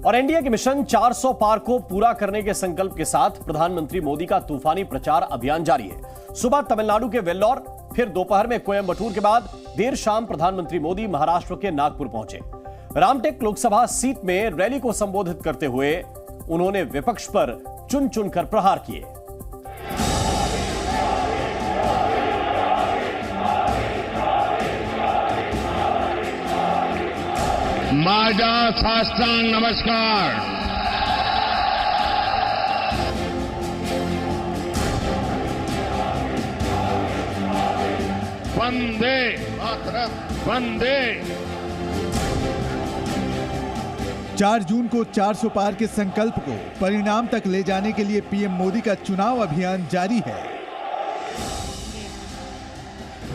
और एनडीए के मिशन 400 पार को पूरा करने के संकल्प के साथ प्रधानमंत्री मोदी का तूफानी प्रचार अभियान जारी है। सुबह तमिलनाडु के वेल्लोर, फिर दोपहर में कोयंबटूर के बाद देर शाम प्रधानमंत्री मोदी महाराष्ट्र के नागपुर पहुंचे। रामटेक लोकसभा सीट में रैली को संबोधित करते हुए उन्होंने विपक्ष पर चुन चुनकर प्रहार किए। माझा साष्टांग नमस्कार। वंदे मातरम, वंदे। 4 जून को 400 पार के संकल्प को परिणाम तक ले जाने के लिए पीएम मोदी का चुनाव अभियान जारी है।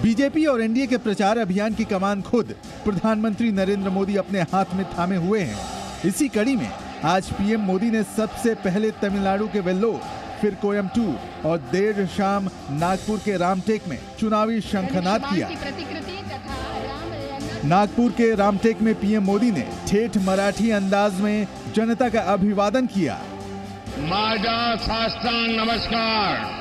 बीजेपी और एनडीए के प्रचार अभियान की कमान खुद प्रधानमंत्री नरेंद्र मोदी अपने हाथ में थामे हुए हैं। इसी कड़ी में आज पीएम मोदी ने सबसे पहले तमिलनाडु के वेल्लोर, फिर कोयंबटूर और देर शाम नागपुर के रामटेक में चुनावी शंखनाद किया। नागपुर के रामटेक में पीएम मोदी ने ठेठ मराठी अंदाज में जनता का अभिवादन किया। माझा साष्टांग नमस्कार।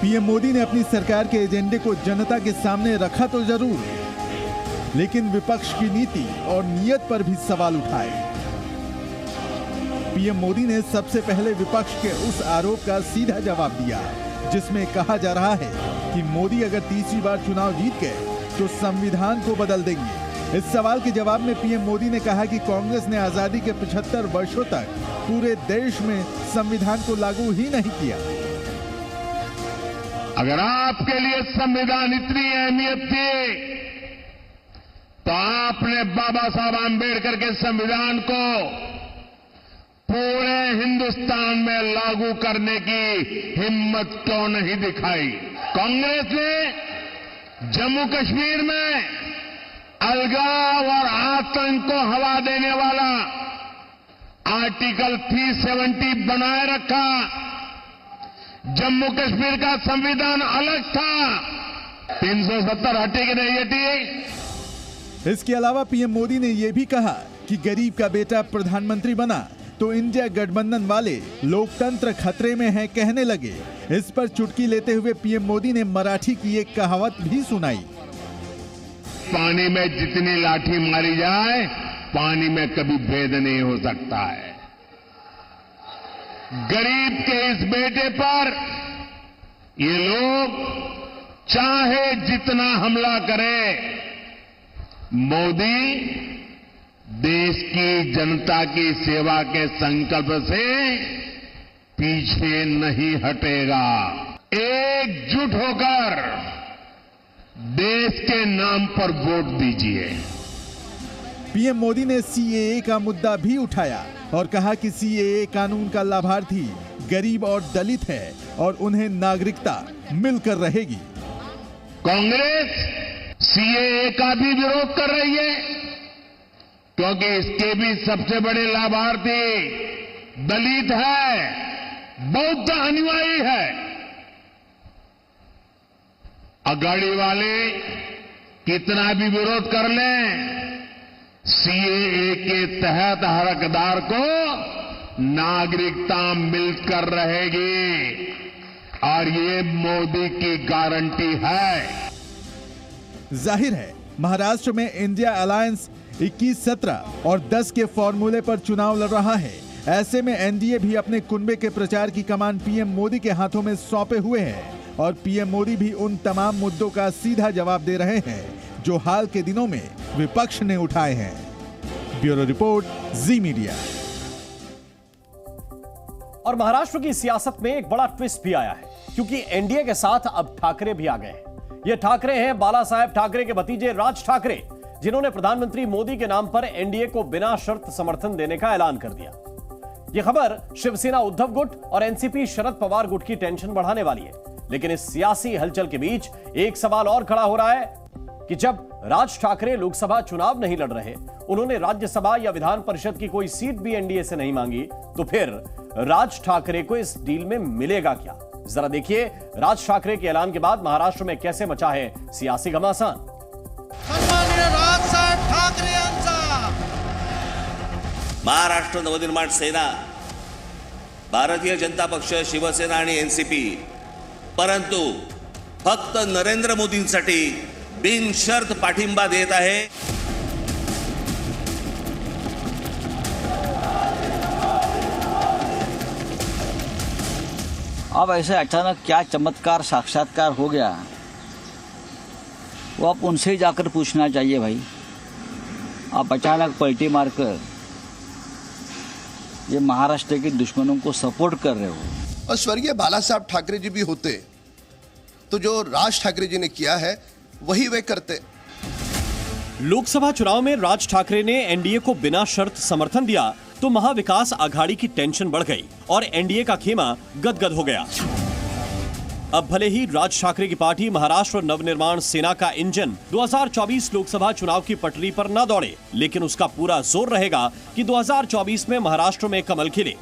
पीएम मोदी ने अपनी सरकार के एजेंडे को जनता के सामने रखा तो जरूर, लेकिन विपक्ष की नीति और नीयत पर भी सवाल उठाए। पीएम मोदी ने सबसे पहले विपक्ष के उस आरोप का सीधा जवाब दिया जिसमें कहा जा रहा है कि मोदी अगर तीसरी बार चुनाव जीत गए तो संविधान को बदल देंगे। इस सवाल के जवाब में पीएम मोदी ने कहा कि कांग्रेस ने आजादी के 75 वर्षों तक पूरे देश में संविधान को लागू ही नहीं किया। अगर आपके लिए संविधान इतनी अहमियत थी तो आपने बाबा साहब आंबेडकर के संविधान को पूरे हिंदुस्तान में लागू करने की हिम्मत क्यों नहीं दिखाई? कांग्रेस ने जम्मू कश्मीर में अलगाव और आतंक को हवा देने वाला आर्टिकल 370 बनाए रखा। जम्मू कश्मीर का संविधान अलग था, 370 हटी कि नहीं हटी? इसके अलावा पीएम मोदी ने यह भी कहा कि गरीब का बेटा प्रधानमंत्री बना तो इंडिया गठबंधन वाले लोकतंत्र खतरे में है कहने लगे। इस पर चुटकी लेते हुए पीएम मोदी ने मराठी की एक कहावत भी सुनाई। पानी में जितनी लाठी मारी जाए, पानी में कभी भेद नहीं हो सकता है। गरीब के इस बेटे पर ये लोग चाहे जितना हमला करें, मोदी देश की जनता की सेवा के संकल्प से पीछे नहीं हटेगा। एकजुट होकर देश के नाम पर वोट दीजिए। पीएम मोदी ने सीएए का मुद्दा भी उठाया और कहा कि सीएए कानून का लाभार्थी गरीब और दलित है और उन्हें नागरिकता मिलकर रहेगी। कांग्रेस सीएए का भी विरोध कर रही है क्योंकि इसके भी सबसे बड़े लाभार्थी दलित है, बौद्ध अनुयायी है। अगाड़ी वाले कितना भी विरोध कर लें, सीएए के तहत हर हकदार को नागरिकता मिलकर रहेगी और ये मोदी की गारंटी है। जाहिर है महाराष्ट्र में इंडिया अलायंस 21, 17 और 10 के फॉर्मूले पर चुनाव लड़ रहा है। ऐसे में एनडीए भी अपने कुनबे के प्रचार की कमान पीएम मोदी के हाथों में सौंपे हुए हैं और पीएम मोदी भी उन तमाम मुद्दों का सीधा जवाब दे रहे हैं जो हाल के दिनों में विपक्ष ने उठाए हैं। ब्यूरो रिपोर्ट, जी मीडिया। और महाराष्ट्र की सियासत में एक बड़ा ट्विस्ट भी आया है क्योंकि एनडीए के साथ अब ठाकरे भी आ गए हैं। ये ठाकरे हैं बाला साहेब ठाकरे के भतीजे राज ठाकरे, जिन्होंने प्रधानमंत्री मोदी के नाम पर एनडीए को बिना शर्त समर्थन देने का ऐलान कर दिया। यह खबर शिवसेना उद्धव गुट और एनसीपी शरद पवार गुट की टेंशन बढ़ाने वाली है। लेकिन इस सियासी हलचल के बीच एक सवाल और खड़ा हो रहा है कि जब राज ठाकरे लोकसभा चुनाव नहीं लड़ रहे, उन्होंने राज्यसभा या विधान परिषद की कोई सीट भी एनडीए से नहीं मांगी, तो फिर राज ठाकरे को इस डील में मिलेगा क्या? जरा देखिए राज ठाकरे के ऐलान के बाद महाराष्ट्र में कैसे मचा है सियासी घमासान। सन्माननीय राज साहेब ठाकरे महाराष्ट्र नवनिर्माण सेना, भारतीय जनता पक्ष, शिवसेना आणि एनसीपी, परंतु फक्त नरेंद्र मोदींसाठी बिनशर्त पाठिंबा देत आहे। अब ऐसे अचानक क्या चमत्कार साक्षात्कार हो गया, वो आप उनसे ही जाकर पूछना चाहिए भाई। आप अचानक पलटी मारकर ये महाराष्ट्र के दुश्मनों को सपोर्ट कर रहे हो। और स्वर्गीय बाला साहब ठाकरे जी भी होते तो जो राज ठाकरे जी ने किया है वही वे करते। लोकसभा चुनाव में राज ठाकरे ने एनडीए को बिना शर्त समर्थन दिया तो महाविकास आघाड़ी की टेंशन बढ़ गई और एनडीए का खेमा गदगद हो गया। अब भले ही राज ठाकरे की पार्टी महाराष्ट्र नवनिर्माण सेना का इंजन 2024 लोकसभा चुनाव की पटरी पर न दौड़े, लेकिन उसका पूरा जोर रहेगा कि 2024 में महाराष्ट्र में कमल खिले,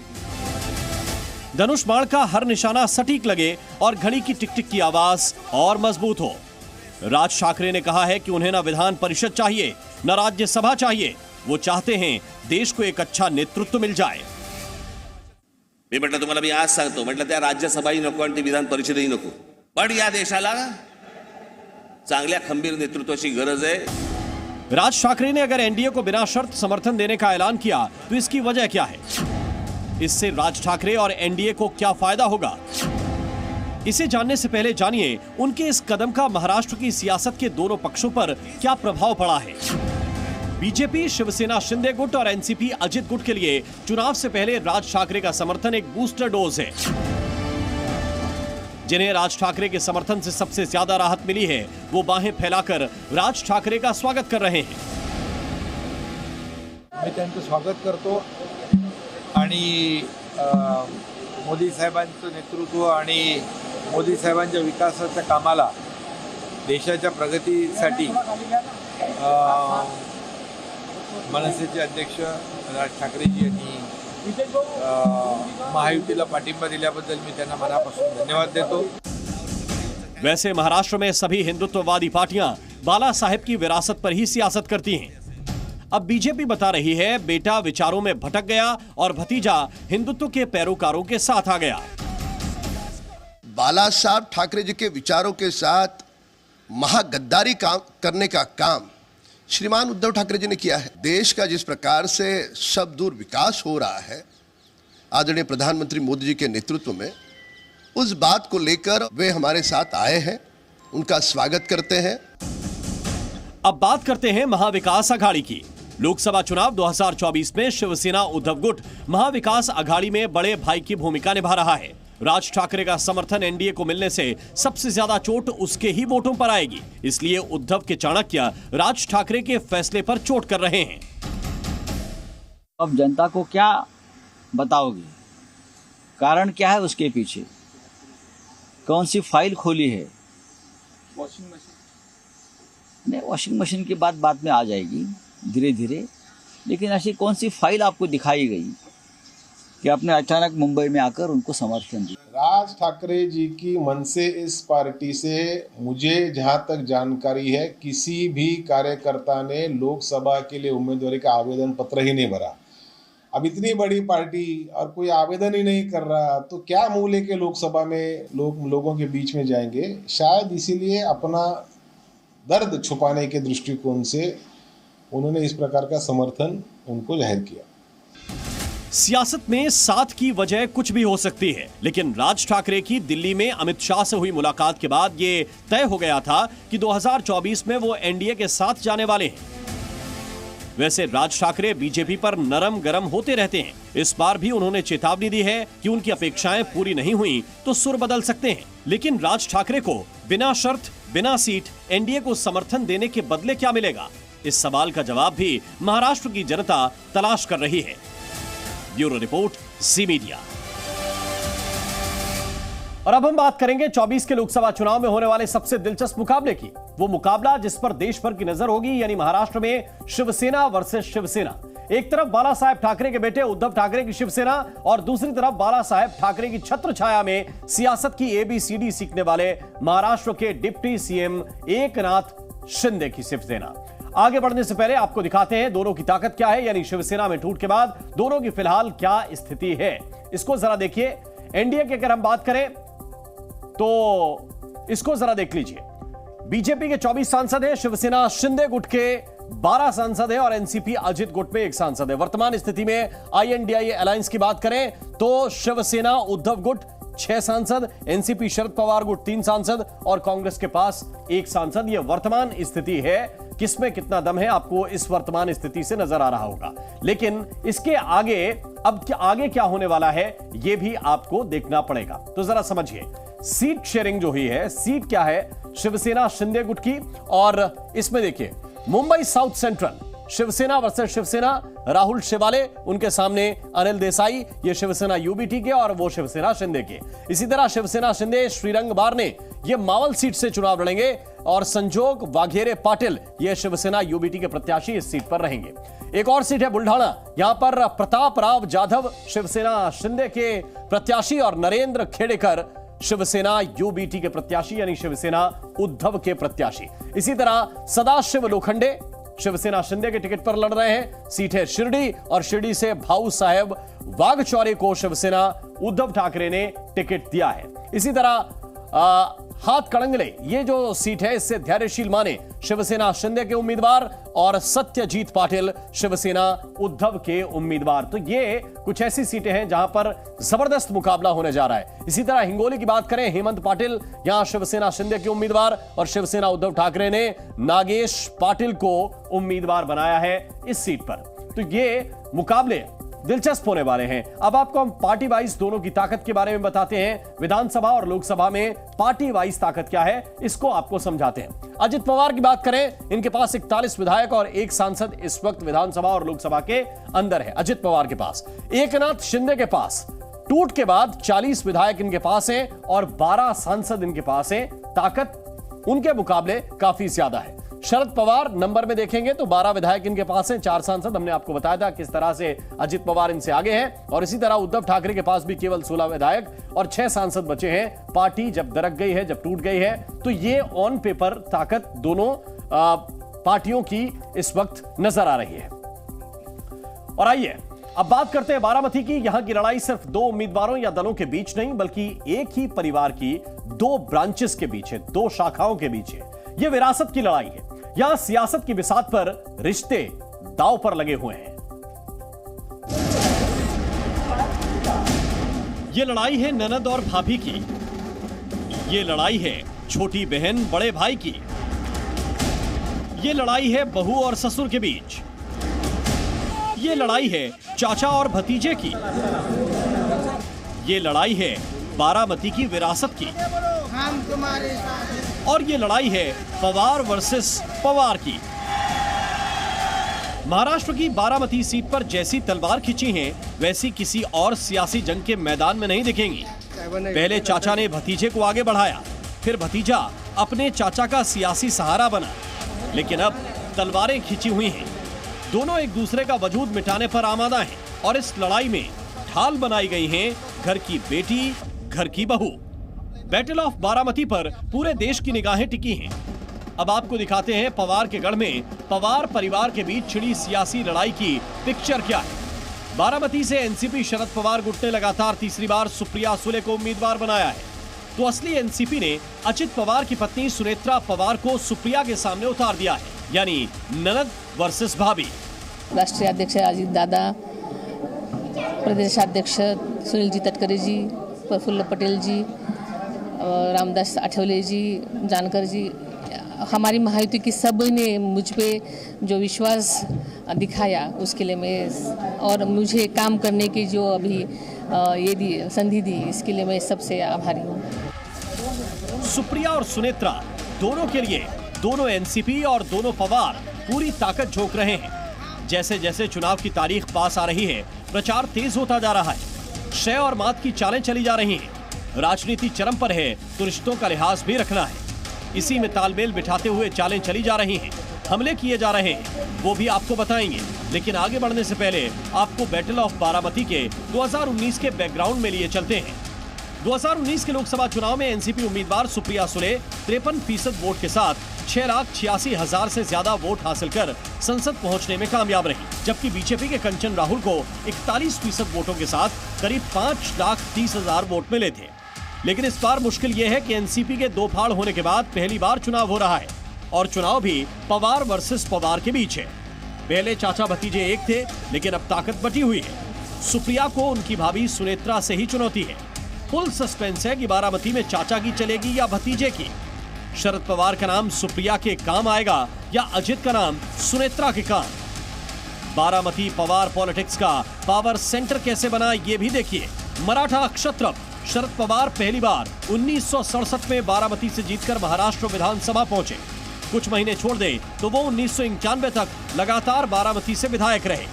धनुष बाण का हर निशाना सटीक लगे और घड़ी की टिक टिक की आवाज और मजबूत हो। राज ठाकरे ने कहा है कि उन्हें न विधान परिषद चाहिए न राज्यसभा चाहिए, वो चाहते हैं देश को एक अच्छा नेतृत्व मिल जाए। मी म्हटलं तुम्हाला मी आज सांगतो, म्हटलं त्या राज्यसभाही नको आणि ती विधान परिषदही नको, पण या देशाला चांगल्या खंबीर नेतृत्वाची गरज आहे। राज ठाकरे ने अगर एनडीए को बिना शर्त समर्थन देने का ऐलान किया तो इसकी वजह क्या है? इससे राज ठाकरे और एनडीए को क्या फायदा होगा? इसे जानने से पहले जानिए उनके इस कदम का महाराष्ट्र की सियासत के दोनों पक्षों पर क्या प्रभाव पड़ा है। बीजेपी, शिवसेना शिंदे गुट और एनसीपी अजित गुट के लिए चुनाव से पहले राज ठाकरे का समर्थन एक बूस्टर डोज है। जिन्हें राज ठाकरे के समर्थन से सबसे ज्यादा राहत मिली है वो बाहें फैलाकर राज ठाकरे का स्वागत कर रहे हैं। मी त्यांचं स्वागत करतो आणि मोदी साहेबांचं नेतृत्व आणि मोदी साहेबांच्या विकासाच्या कामाला, देशाच्या प्रगतीसाठी मनसेचे अध्यक्ष राज ठाकरेजी यांनी महायुतीला पाठिंबा दिल्याबद्दल मी त्यांना मनापासून धन्यवाद देतो। वैसे महाराष्ट्र में सभी हिंदुत्ववादी पार्टियां बाला साहेब की विरासत पर ही सियासत करती हैं। अब बीजेपी बता रही है बेटा विचारों में भटक गया और भतीजा हिंदुत्व के पैरोकारों के साथ आ गया। बाला साहब ठाकरे जी के विचारों के साथ महागद्दारी करने का काम श्रीमान उद्धव ठाकरे जी ने किया है। देश का जिस प्रकार से सब दूर विकास हो रहा है आदरणीय प्रधानमंत्री मोदी जी के नेतृत्व में, उस बात को लेकर वे हमारे साथ आए हैं, उनका स्वागत करते हैं। अब बात करते हैं महाविकास अघाड़ी की। लोकसभा चुनाव 2024 में शिवसेना उद्धव गुट महाविकास अघाड़ी में बड़े भाई की भूमिका निभा रहा है। राज ठाकरे का समर्थन एनडीए को मिलने से सबसे ज्यादा चोट उसके ही वोटों पर आएगी, इसलिए उद्धव के चाणक्य राज ठाकरे के फैसले पर चोट कर रहे हैं। अब जनता को क्या बताओगे? कारण क्या है उसके पीछे? कौन सी फाइल खोली है? वॉशिंग मशीन नहीं, वॉशिंग मशीन की बात बाद में आ जाएगी धीरे धीरे, लेकिन ऐसी कौन सी फाइल आपको दिखाई गई कि आपने अचानक मुंबई में आकर उनको समर्थन दिया? राज ठाकरे जी की मन से इस पार्टी से मुझे जहां तक जानकारी है किसी भी कार्यकर्ता ने लोकसभा के लिए उम्मीदवारी का आवेदन पत्र ही नहीं भरा। अब इतनी बड़ी पार्टी और कोई आवेदन ही नहीं कर रहा तो क्या मुंह लेके लोकसभा में लोगों के बीच में जाएंगे? शायद इसीलिए अपना दर्द छुपाने के दृष्टिकोण से उन्होंने इस प्रकार का समर्थन उनको जाहिर किया। सियासत में साथ की वजह कुछ भी हो सकती है, लेकिन राज ठाकरे की दिल्ली में अमित शाह से हुई मुलाकात के बाद ये तय हो गया था कि 2024 में वो एनडीए के साथ जाने वाले हैं। वैसे राज ठाकरे बीजेपी पर नरम गरम होते रहते हैं। इस बार भी उन्होंने चेतावनी दी है कि उनकी अपेक्षाएं पूरी नहीं हुई तो सुर बदल सकते हैं। लेकिन राज ठाकरे को बिना शर्त, बिना सीट एनडीए को समर्थन देने के बदले क्या मिलेगा? इस सवाल का जवाब भी महाराष्ट्र की जनता तलाश कर रही है। ब्यूरो रिपोर्ट, जी मीडिया। और अब हम बात करेंगे 24 के लोकसभा चुनाव में होने वाले सबसे दिलचस्प मुकाबले की। वो मुकाबला जिस पर देश भर की नजर होगी, यानी महाराष्ट्र में शिवसेना वर्सेस शिवसेना। एक तरफ बाला साहेब ठाकरे के बेटे उद्धव ठाकरे की शिवसेना और दूसरी तरफ बाला साहेब ठाकरे की छत्र छाया में सियासत की ABCD सीखने वाले महाराष्ट्र के डिप्टी सीएम एकनाथ शिंदे की शिवसेना। आगे बढ़ने से पहले आपको दिखाते हैं दोनों की ताकत क्या है, यानी शिवसेना में टूट के बाद दोनों की फिलहाल क्या स्थिति है। इसको जरा देखिए। एनडीए की अगर हम बात करें तो इसको जरा देख लीजिए। बीजेपी के 24 सांसद हैं, शिवसेना शिंदे गुट के 12 सांसद हैं और एनसीपी अजित गुट में 1 सांसद है। वर्तमान स्थिति में आईएनडीआई अलायंस की बात करें तो शिवसेना उद्धव गुट 6 सांसद, एनसीपी शरद पवार गुट 3 सांसद और कांग्रेस के पास 1 सांसद। यह वर्तमान स्थिति है। किसमें कितना दम है आपको इस वर्तमान स्थिति से नजर आ रहा होगा, लेकिन इसके आगे अब आगे क्या होने वाला है यह भी आपको देखना पड़ेगा। तो जरा समझिए, सीट शेयरिंग जो हुई है, सीट क्या है शिवसेना शिंदे गुट की, और इसमें देखिए Mumbai south central Shiv Sena versus Shiv Sena, Rahul Shewale उनके सामने अनिल देसाई, ये शिवसेना यूबीटी के और वो शिवसेना शिंदे के। इसी तरह शिवसेना शिंदे श्रीरंग बारने ये मावल सीट से चुनाव लड़ेंगे और संजोग वाघेरे पाटिल ये शिवसेना यूबीटी के प्रत्याशी इस सीट पर रहेंगे। एक और सीट है बुल्ढाना, यहां पर प्रताप राव जाधव शिवसेना शिंदे के प्रत्याशी और नरेंद्र खेड़ेकर शिवसेना यूबीटी के प्रत्याशी यानी शिवसेना उद्धव के प्रत्याशी। इसी तरह सदाशिव लोखंडे शिवसेना शिंदे के टिकट पर लड़ रहे हैं। सीट है शिरडी और शिरडी से भाऊ साहेब वाघचौरे को शिवसेना उद्धव ठाकरे ने टिकट दिया है। इसी तरह हाथ कड़ंगले ये जो सीट है इससे धैर्यशील माने शिवसेना शिंदे के उम्मीदवार और सत्यजीत पाटिल शिवसेना उद्धव के उम्मीदवार। तो ये कुछ ऐसी सीटें हैं जहां पर जबरदस्त मुकाबला होने जा रहा है। इसी तरह हिंगोली की बात करें, हेमंत पाटिल यहां शिवसेना शिंदे के उम्मीदवार और शिवसेना उद्धव ठाकरे ने नागेश पाटिल को उम्मीदवार बनाया है इस सीट पर। तो ये मुकाबले दिलचस्प होने वाले हैं। अब आपको हम पार्टी वाइज दोनों की ताकत के बारे में बताते हैं। विधानसभा और लोकसभा में पार्टी वाइज ताकत क्या है इसको आपको समझाते हैं। अजित पवार की बात करें, इनके पास 41 विधायक और 1 सांसद इस वक्त विधानसभा और लोकसभा के अंदर है अजित पवार के पास। एकनाथ शिंदे के पास टूट के बाद 40 विधायक इनके पास हैं और 12 सांसद इनके पास हैं। ताकत उनके मुकाबले काफी ज्यादा है। शरद पवार नंबर में देखेंगे तो 12 विधायक इनके पास हैं, 4 सांसद। हमने आपको बताया था किस तरह से अजित पवार इनसे आगे हैं। और इसी तरह उद्धव ठाकरे के पास भी केवल 16 विधायक और 6 सांसद बचे हैं। पार्टी जब दरक गई है, जब टूट गई है, तो ये ऑन पेपर ताकत दोनों पार्टियों की इस वक्त नजर आ रही है। और आइए अब बात करते हैं बारामती की। यहां की लड़ाई सिर्फ 2 उम्मीदवारों या दलों के बीच नहीं बल्कि एक ही परिवार की 2 ब्रांचेस के बीच है, 2 शाखाओं के बीच है। यह विरासत की लड़ाई है। यहां सियासत की बिसात पर रिश्ते दांव पर लगे हुए हैं। यह लड़ाई है ननद और भाभी की। यह लड़ाई है छोटी बहन बड़े भाई की। यह लड़ाई है बहू और ससुर के बीच। यह लड़ाई है चाचा और भतीजे की। यह लड़ाई है बारामती की विरासत की। हम तुम्हारे साथ। और ये लड़ाई है पवार वर्सेस पवार की। महाराष्ट्र की बारामती सीट पर जैसी तलवार खिंची है वैसी किसी और सियासी जंग के मैदान में नहीं दिखेंगी। पहले चाचा ने भतीजे को आगे बढ़ाया, फिर भतीजा अपने चाचा का सियासी सहारा बना, लेकिन अब तलवारें खिंची हुई हैं। दोनों एक दूसरे का वजूद मिटाने पर आमादा हैं और इस लड़ाई में ढाल बनाई गई हैं घर की बेटी, घर की बहू। बैटल ऑफ बारामती पर पूरे देश की निगाहें टिकी हैं। अब आपको दिखाते हैं पवार के गढ़ में पवार परिवार के बीच छिड़ी सियासी लड़ाई की पिक्चर क्या है। बारामती से एनसीपी शरद पवार गुट ने लगातार तीसरी बार सुप्रिया सुले को उम्मीदवार बनाया है, तो असली एनसीपी ने अजित पवार की पत्नी सुनेत्रा पवार को सुप्रिया के सामने उतार दिया है, यानी ननद वर्सेस भाभी। राष्ट्रीय अध्यक्ष अजित दादा, प्रदेशाध्यक्ष सुनील जी तटकरे जी, प्रफुल्ल पटेल जी, रामदास आठवले जी, जानकर जी, हमारी महायुति की सब ने मुझ पे जो विश्वास दिखाया उसके लिए मैं, और मुझे काम करने की जो अभी ये संधि दी, इसके लिए मैं सबसे आभारी हूँ। सुप्रिया और सुनेत्रा दोनों के लिए दोनों एनसीपी और दोनों पवार पूरी ताकत झोंक रहे हैं। जैसे जैसे चुनाव की तारीख पास आ रही है प्रचार तेज होता जा रहा है। शय और मात की चालें चली जा रही हैं। राजनीति चरम पर है तो रिश्तों का लिहाज भी रखना है। इसी में तालमेल बिठाते हुए चालें चली जा रही हैं, हमले किए जा रहे हैं, वो भी आपको बताएंगे। लेकिन आगे बढ़ने से पहले आपको बैटल ऑफ बारामती के 2019 के बैकग्राउंड में लिए चलते हैं। 2019 के लोकसभा चुनाव में एनसीपी उम्मीदवार सुप्रिया सुले 53% वोट के साथ 6,86,000 से ज्यादा वोट हासिल कर संसद पहुंचने में कामयाब रही, जबकि बीजेपी के कंचन राहुल को 41% वोटों के साथ करीब 5,30,000 वोट मिले थे। लेकिन इस बार मुश्किल यह है कि एनसीपी के दो फाड़ होने के बाद पहली बार चुनाव हो रहा है और चुनाव भी पवार वर्सेस पवार के बीच है। पहले चाचा भतीजे एक थे, लेकिन अब ताकत बटी हुई है। सुप्रिया को उनकी भाभी सुनेत्रा से ही चुनौती है। फुल सस्पेंस है कि बारामती में चाचा की चलेगी या भतीजे की। शरद पवार का नाम सुप्रिया के काम आएगा या अजित का नाम सुनेत्रा के काम। बारामती पवार पॉलिटिक्स का पावर सेंटर कैसे बना ये भी देखिए। मराठा क्षत्रप शरद पवार पहली बार 1967 में बारामती से जीतकर महाराष्ट्र विधानसभा पहुंचे। कुछ महीने छोड़ दे तो वो 1991 तक लगातार बारामती से विधायक रहे।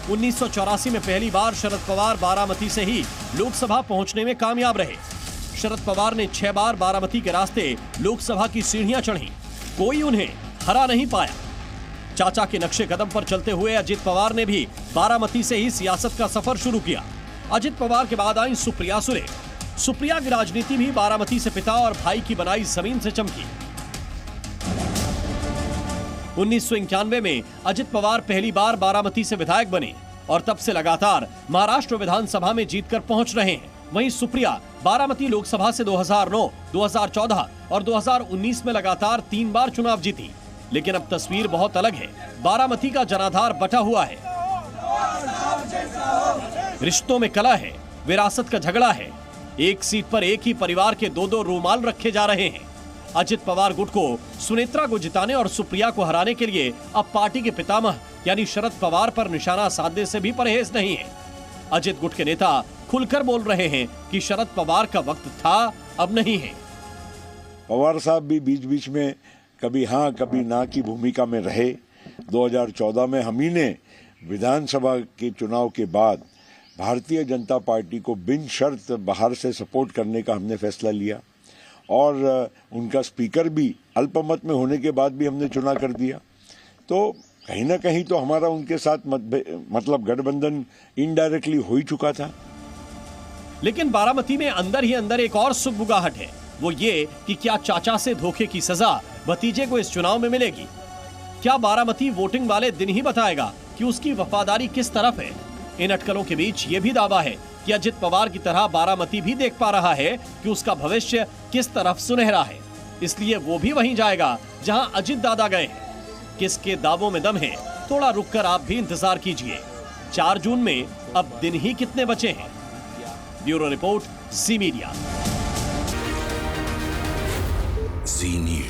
1984 में पहली बार शरद पवार बारामती से ही लोकसभा पहुंचने में कामयाब रहे। शरद पवार ने 6 बार बारामती के रास्ते लोकसभा की सीढ़ियां चढ़ी, कोई उन्हें हरा नहीं पाया। चाचा के नक्शे कदम पर चलते हुए अजित पवार ने भी बारामती से ही सियासत का सफर शुरू किया। अजित पवार के बाद आई सुप्रिया सुले। सुप्रिया की राजनीति भी बारामती से पिता और भाई की बनाई जमीन से चमकी। 1991 में अजित पवार पहली बार बारामती से विधायक बने और तब से लगातार महाराष्ट्र विधानसभा में जीतकर पहुंच रहे हैं। वहीं सुप्रिया बारामती लोकसभा से 2009, 2014 और 2019 में लगातार 3 बार चुनाव जीती। लेकिन अब तस्वीर बहुत अलग है। बारामती का जनाधार बटा हुआ है, रिश्तों में कलह है, विरासत का झगड़ा है। एक सीट पर एक ही परिवार के 2-2 रूमाल रखे जा रहे हैं। अजित पवार गुट को सुनेत्रा को जिताने और सुप्रिया को हराने के लिए अब पार्टी के पितामह यानी शरद पवार पर निशाना साधने से भी परहेज नहीं है। अजित गुट के नेता खुलकर बोल रहे हैं कि शरद पवार का वक्त था, अब नहीं है। पवार साहब भी बीच बीच में कभी हाँ कभी ना की भूमिका में रहे। 2014 में हम ही ने विधानसभा के चुनाव के बाद भारतीय जनता पार्टी को बिन शर्त बाहर से सपोर्ट करने का हमने फैसला लिया और उनका स्पीकर भी अल्पमत में होने के बाद भी हमने चुना कर दिया। तो कहीं ना कहीं तो हमारा उनके साथ मतलब गठबंधन इनडायरेक्टली हो ही चुका था। लेकिन बारामती में अंदर ही अंदर एक और सुगबुगाहट है, वो ये कि क्या चाचा से धोखे की सजा भतीजे को इस चुनाव में मिलेगी? क्या बारामती वोटिंग वाले दिन ही बताएगा कि उसकी वफादारी किस तरफ है? इन अटकलों के बीच ये भी दावा है कि अजित पवार की तरह बारामती भी देख पा रहा है कि उसका भविष्य किस तरफ सुनहरा है, इसलिए वो भी वहीं जाएगा जहां अजित दादा गए हैं। किसके दावों में दम है, थोड़ा रुककर आप भी इंतजार कीजिए। 4 जून में अब दिन ही कितने बचे हैं? ब्यूरो रिपोर्ट, जी मीडिया। जी न्यूज़।